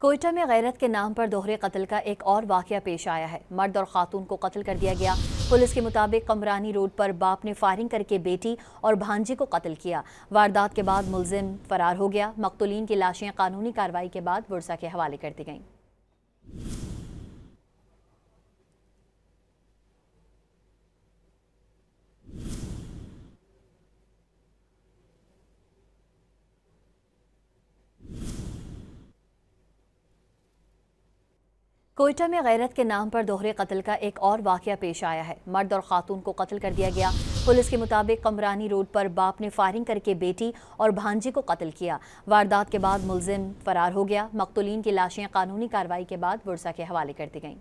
कोयटा में गैरत के नाम पर दोहरे कत्ल का एक और वाकया पेश आया है। मर्द और खातून को कत्ल कर दिया गया। पुलिस के मुताबिक कमरानी रोड पर बाप ने फायरिंग करके बेटी और भांजे को कत्ल किया। वारदात के बाद मुलजिम फरार हो गया। मकतूलीन की लाशें कानूनी कार्रवाई के बाद बुरसा के हवाले कर दी गईं। कोयटा में गैरत के नाम पर दोहरे कत्ल का एक और वाकया पेश आया है। मर्द और खातून को कत्ल कर दिया गया। पुलिस के मुताबिक कमरानी रोड पर बाप ने फायरिंग करके बेटी और भांजे को कत्ल किया। वारदात के बाद मुलजिम फरार हो गया। मकतूलीन की लाशें कानूनी कार्रवाई के बाद बुरसा के हवाले कर दी गईं।